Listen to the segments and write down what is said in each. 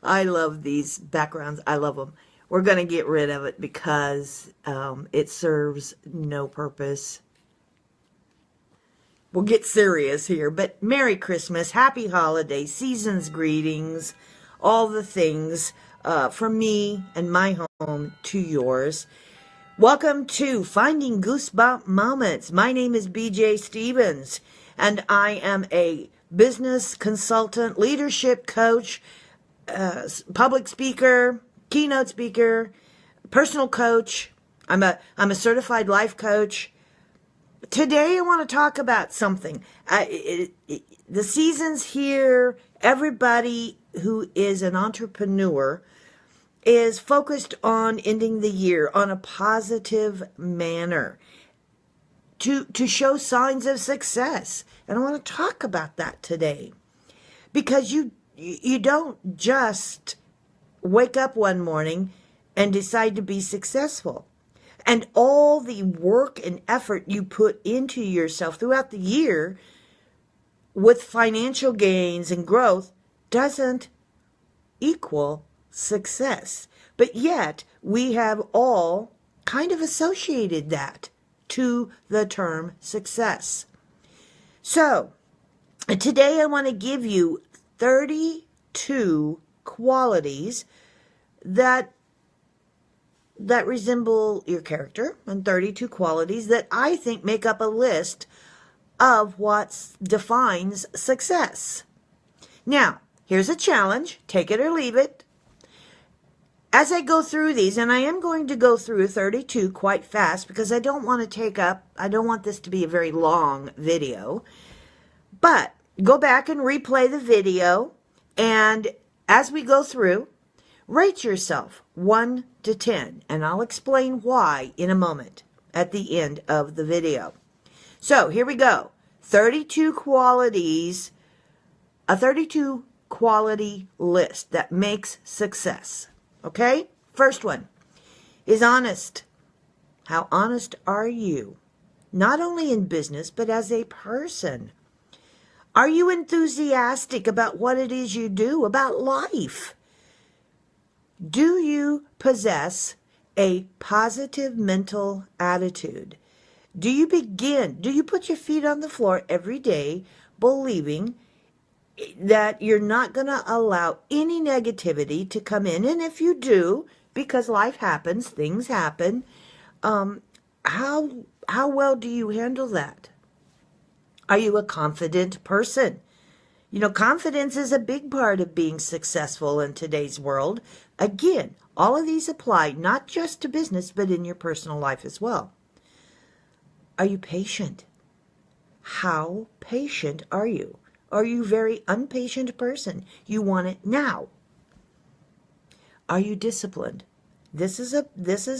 I love these backgrounds. I love them. We're going to get rid of it because it serves no purpose. We'll get serious here, but Merry Christmas, Happy Holiday, Season's greetings, all the things from me and my home to yours. Welcome to Finding Goosebump Moments. My name is BJ Stevens, and I am a business consultant, leadership coach, public speaker, keynote speaker, personal coach. I'm a certified life coach. Today I want to talk about something. The season's here. Everybody who is an entrepreneur is focused on ending the year on a positive manner to show signs of success. And I want to talk about that today, because you don't just wake up one morning and decide to be successful. And all the work and effort you put into yourself throughout the year with financial gains and growth doesn't equal success. But yet, we have all kind of associated that to the term success. So, today I want to give you 32 qualities that resemble your character, and 32 qualities that I think make up a list of what defines success. Now, here's a challenge. Take it or leave it. As I go through these, and I am going to go through 32 quite fast because I don't want this to be a very long video. But go back and replay the video, and as we go through, rate yourself 1 to 10, and I'll explain why in a moment at the end of the video. So here we go. 32 qualities, a 32 quality list that makes success. Okay? First one is honest. How honest are you? Not only in business, but as a person. Are you enthusiastic about what it is you do, about life? Do you possess a positive mental attitude? Do you put your feet on the floor every day believing that you're not going to allow any negativity to come in? And if you do, because life happens, things happen, how well do you handle that? Are you a confident person? You know, confidence is a big part of being successful in today's world. Again, all of these apply not just to business, but in your personal life as well. Are you patient? How patient are you? Are you a very impatient person? You want it now. Are you disciplined? This is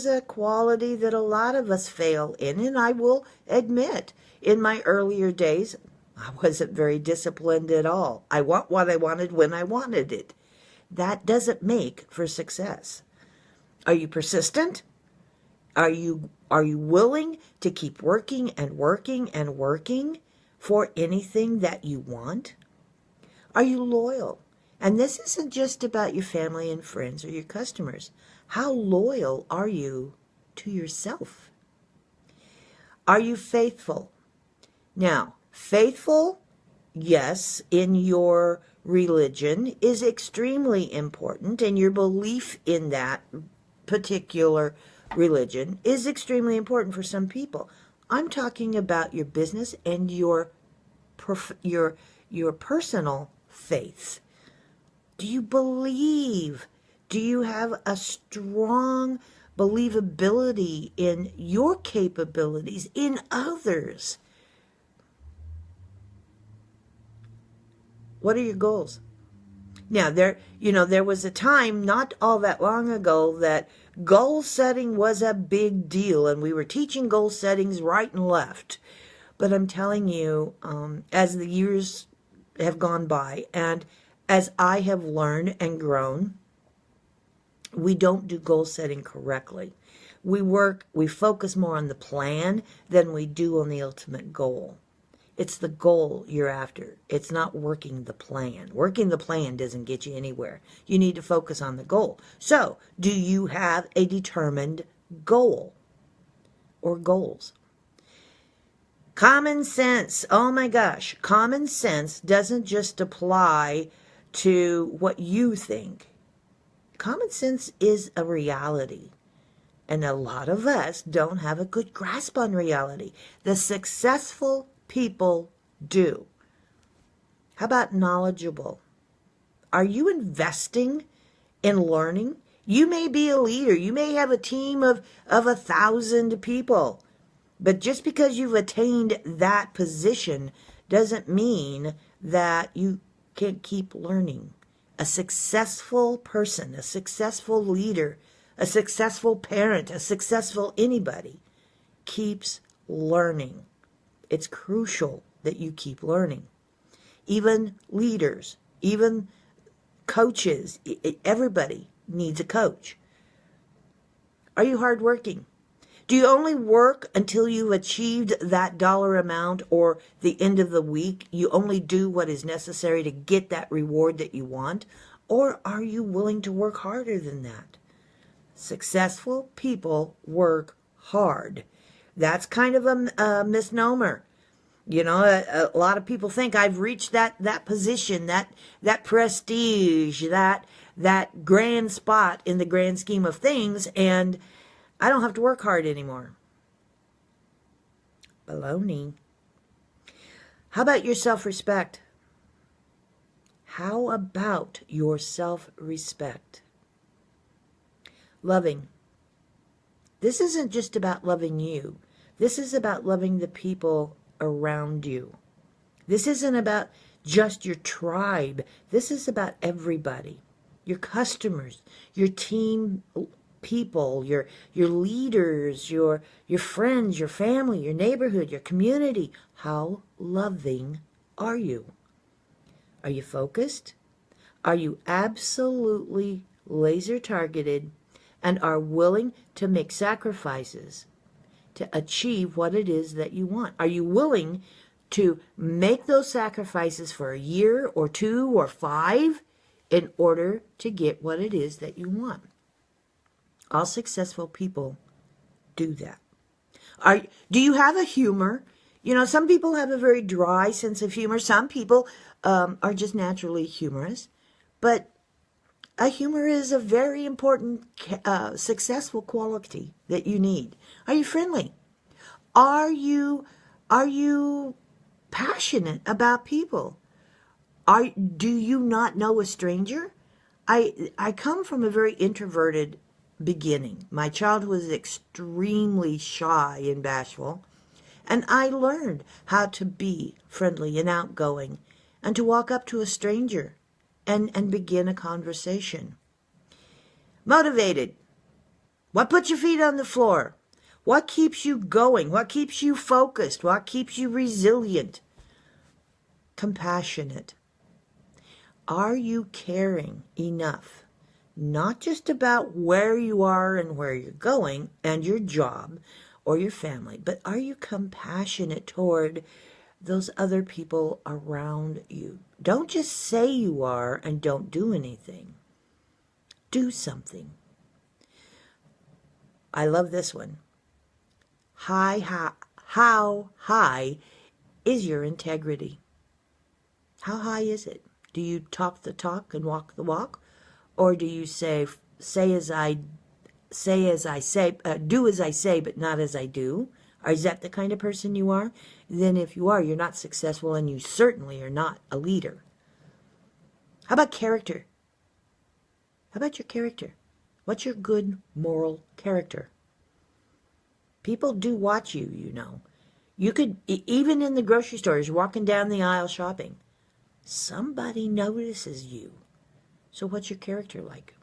a quality that a lot of us fail in, and I will admit, in my earlier days, I wasn't very disciplined at all. I want what I wanted when I wanted it. That doesn't make for success. Are you persistent? Are you willing to keep working and working and working for anything that you want? Are you loyal? And this isn't just about your family and friends or your customers. How loyal are you to yourself? Are you faithful? Now, faithful, yes, in your religion is extremely important, and your belief in that particular religion is extremely important for some people. I'm talking about your business and your personal faith. Do you believe? Do you have a strong believability in your capabilities, in others? What are your goals? Now, there was a time not all that long ago that goal setting was a big deal, and we were teaching goal settings right and left. But I'm telling you, as the years have gone by, and as I have learned and grown, we don't do goal setting correctly. We focus more on the plan than we do on the ultimate goal. It's the goal you're after. It's not working the plan. Working the plan doesn't get you anywhere. You need to focus on the goal. So, do you have a determined goal or goals? Common sense. Oh my gosh. Common sense doesn't just apply to what you think. Common sense is a reality. And a lot of us don't have a good grasp on reality. The successful people do. How about knowledgeable? Are you investing in learning? You may be a leader. You may have a team of 1,000 people. But just because you've attained that position doesn't mean that you can't keep learning. A successful person, a successful leader, a successful parent, a successful anybody keeps learning. It's crucial that you keep learning. Even leaders, even coaches, everybody needs a coach. Are you hardworking? Do you only work until you've achieved that dollar amount or the end of the week? You only do what is necessary to get that reward that you want? Or are you willing to work harder than that? Successful people work hard. That's kind of a misnomer. You know, a lot of people think I've reached that position, that prestige, that grand spot in the grand scheme of things, and I don't have to work hard anymore. Baloney. How about your self-respect? How about your self-respect? Loving. This isn't just about loving you. This is about loving the people around you. This isn't about just your tribe. This is about everybody. Your customers, your team people, your leaders, your friends, your family, your neighborhood, your community. How loving are you? Are you focused? Are you absolutely laser targeted and are willing to make sacrifices to achieve what it is that you want? Are you willing to make those sacrifices for a year or 2 or 5 in order to get what it is that you want? All successful people do that. Do you have a humor? You know, some people have a very dry sense of humor. Some people are just naturally humorous. But a humor is a very important, successful quality that you need. Are you friendly? Are you passionate about people? Do you not know a stranger? I come from a very introverted beginning. My childhood was extremely shy and bashful, and I learned how to be friendly and outgoing and to walk up to a stranger and begin a conversation. Motivated. What puts your feet on the floor? What keeps you going? What keeps you focused? What keeps you resilient? Compassionate. Are you caring enough? Not just about where you are and where you're going and your job or your family, but are you compassionate toward those other people around you? Don't just say you are and don't do anything. Do something. I love this one. How high is your integrity? How high is it? Do you talk the talk and walk the walk? Or do you say as I say, do as I say, but not as I do? Or is that the kind of person you are? Then if you are, you're not successful and you certainly are not a leader. How about character? How about your character? What's your good moral character? People do watch you, you know. You could, even in the grocery stores, walking down the aisle shopping, somebody notices you. So what's your character like?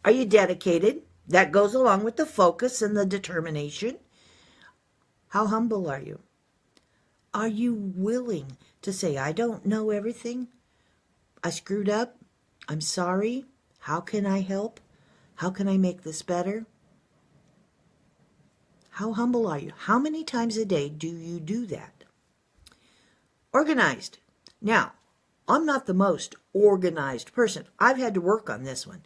Are you dedicated? That goes along with the focus and the determination. How humble are you? Are you willing to say, I don't know everything? I screwed up. I'm sorry. How can I help? How can I make this better? How humble are you? How many times a day do you do that? Organized. Now, I'm not the most organized person. I've had to work on this one.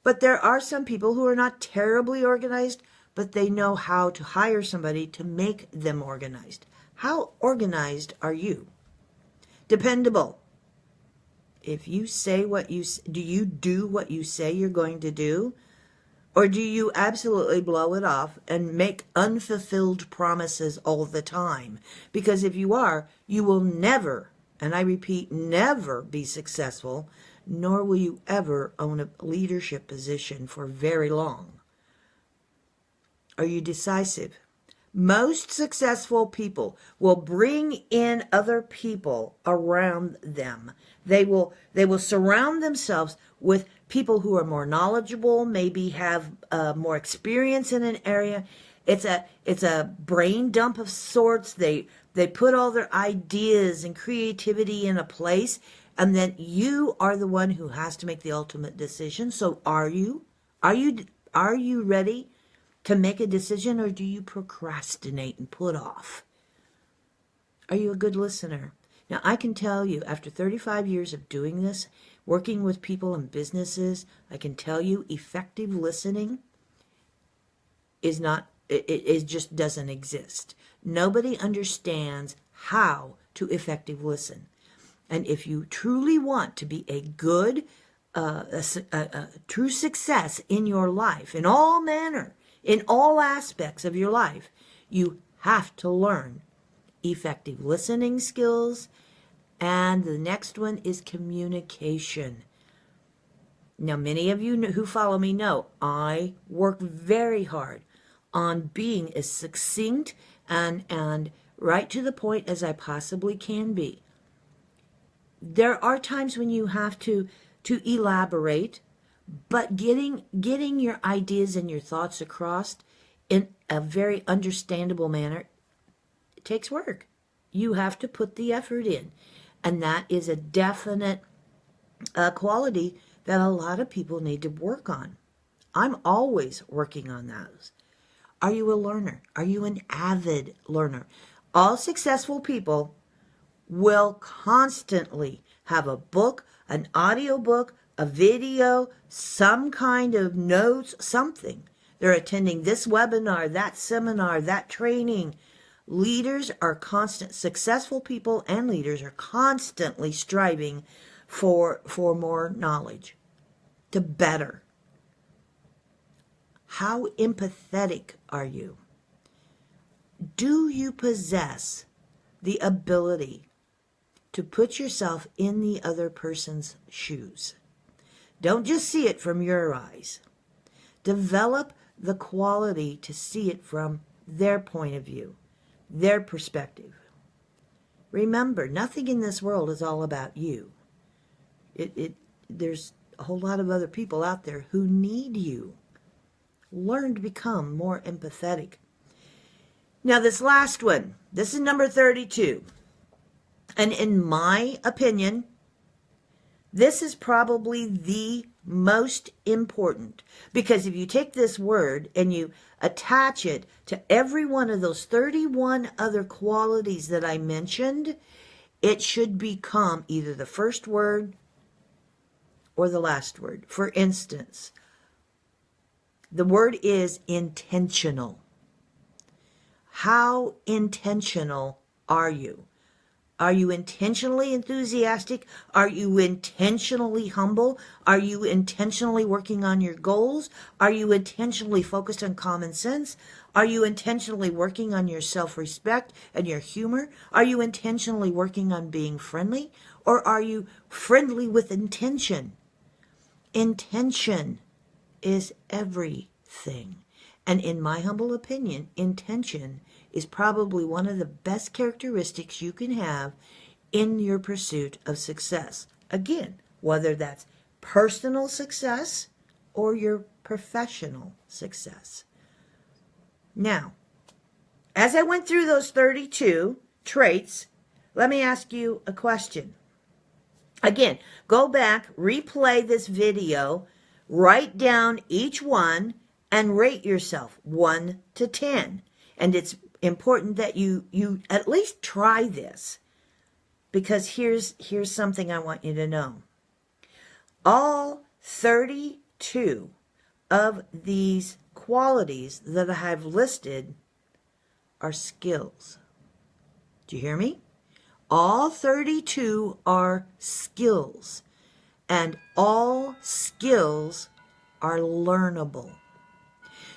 But there are some people who are not terribly organized, but they know how to hire somebody to make them organized. How organized are you? Dependable. If you say do you do what you say you're going to do? Or do you absolutely blow it off and make unfulfilled promises all the time? Because if you are, you will never, and I repeat, never be successful, nor will you ever own a leadership position for very long. Are you decisive? Most successful people will bring in other people around them. They will surround themselves with people who are more knowledgeable, maybe have more experience in an area. It's a brain dump of sorts. They put all their ideas and creativity in a place, and then you are the one who has to make the ultimate decision. So are you? Are you ready to make a decision, or do you procrastinate and put off? Are you a good listener? Now, I can tell you, after 35 years of doing this, working with people and businesses, I can tell you effective listening is not, it just doesn't exist. Nobody understands how to effective listen. And if you truly want to be a good, true success in your life, in all manner, in all aspects of your life, you have to learn effective listening skills, and the next one is communication. Now, many of you who follow me know I work very hard on being as succinct and right to the point as I possibly can be. There are times when you have to elaborate, but getting your ideas and your thoughts across in a very understandable manner, it takes work. You have to put the effort in. And that is a definite quality that a lot of people need to work on. I'm always working on those. Are you a learner? Are you an avid learner? All successful people will constantly have a book, an audiobook, a video, some kind of notes, something. They're attending this webinar, that seminar, that training. Leaders are successful people and leaders are constantly striving for more knowledge, to better. How empathetic are you? Do you possess the ability to put yourself in the other person's shoes? Don't just see it from your eyes. Develop the quality to see it from their point of view, their perspective. Remember, nothing in this world is all about you. There's a whole lot of other people out there who need you. Learn to become more empathetic. Now, this last one, this is number 32. And in my opinion, this is probably the most important, because if you take this word and you attach it to every one of those 31 other qualities that I mentioned, it should become either the first word or the last word. For instance, the word is intentional. How intentional are you? Are you intentionally enthusiastic? Are you intentionally humble? Are you intentionally working on your goals? Are you intentionally focused on common sense? Are you intentionally working on your self-respect and your humor? Are you intentionally working on being friendly? Or are you friendly with intention? Intention is everything. And in my humble opinion, intention is probably one of the best characteristics you can have in your pursuit of success. Again, whether that's personal success or your professional success. Now, as I went through those 32 traits, let me ask you a question. Again, go back, replay this video, write down each one, and rate yourself 1 to 10. And it's important that you at least try this. because here's something I want you to know. All 32 of these qualities that I have listed are skills. Do you hear me? All 32 are skills, and all skills are learnable.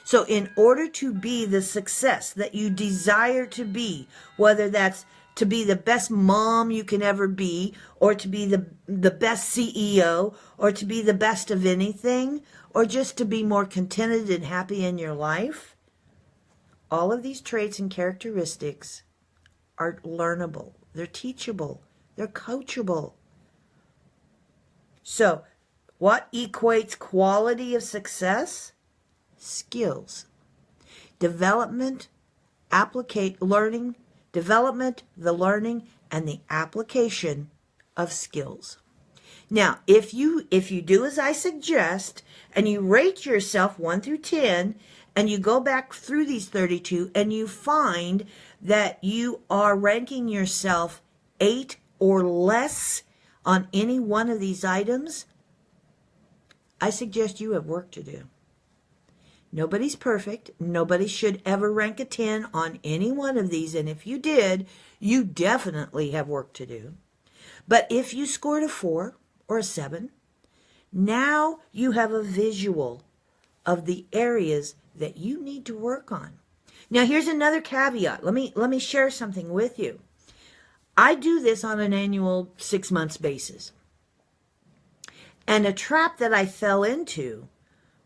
So in order to be the success that you desire to be, whether that's to be the best mom you can ever be, or to be the best CEO, or to be the best of anything, or just to be more contented and happy in your life, all of these traits and characteristics are learnable. They're teachable. They're coachable. So, what equates quality of success? Skills. Development, learning, development, the learning, and the application of skills. Now, if you do as I suggest, and you rate yourself 1 through 10, and you go back through these 32, and you find that you are ranking yourself 8 or less on any one of these items, I suggest you have work to do. Nobody's perfect. Nobody should ever rank a 10 on any one of these, and if you did, you definitely have work to do. But if you scored a 4 or a 7, now you have a visual of the areas that you need to work on. Now, here's another caveat. Let me share something with you. I do this on an annual 6 months basis. And a trap that I fell into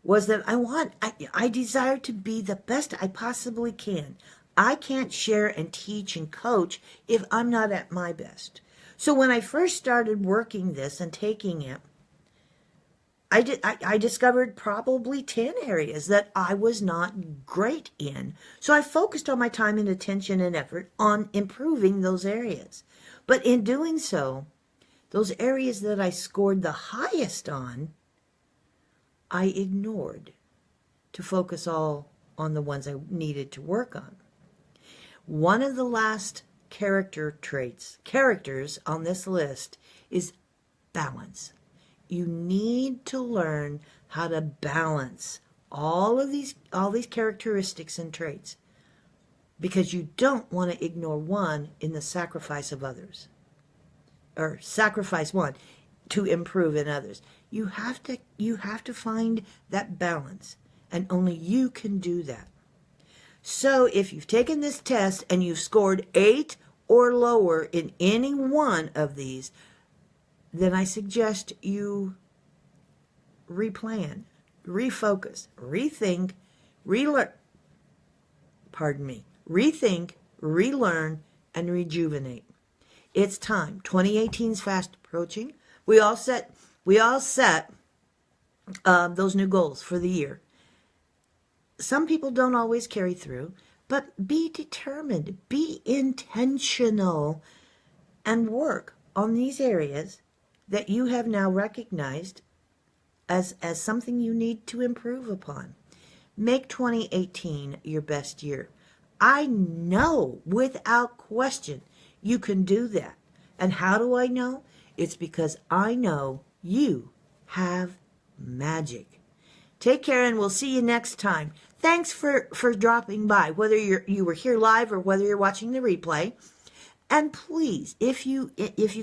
was that I desire to be the best I possibly can. I can't share and teach and coach if I'm not at my best. So when I first started working this and taking it, I discovered probably 10 areas that I was not great in. So I focused all my time and attention and effort on improving those areas. But in doing so, those areas that I scored the highest on, I ignored to focus all on the ones I needed to work on. One of the last characters on this list is balance. You need to learn how to balance all these characteristics and traits, because you don't want to ignore one in the sacrifice of others, or sacrifice one to improve in others. You have to find that balance, and only you can do that. So if you've taken this test and you've scored 8 or lower in any one of these, then I suggest you replan, refocus, rethink, rethink, relearn, and rejuvenate. It's time. 2018 is fast approaching. We all set those new goals for the year. Some people don't always carry through, but be determined, be intentional, and work on these areas that you have now recognized as something you need to improve upon. Make 2018 your best year. I know without question you can do that. And how do I know? It's because I know you have magic. Take care, and we'll see you next time. Thanks for dropping by, whether you were here live or whether you're watching the replay. And please, if you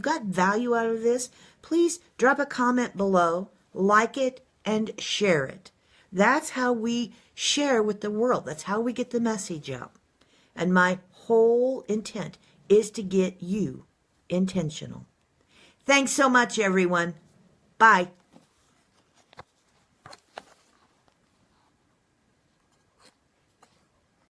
got value out of this, please drop a comment below, like it, and share it. That's how we share with the world. That's how we get the message out. And my whole intent is to get you intentional. Thanks so much, everyone. Bye.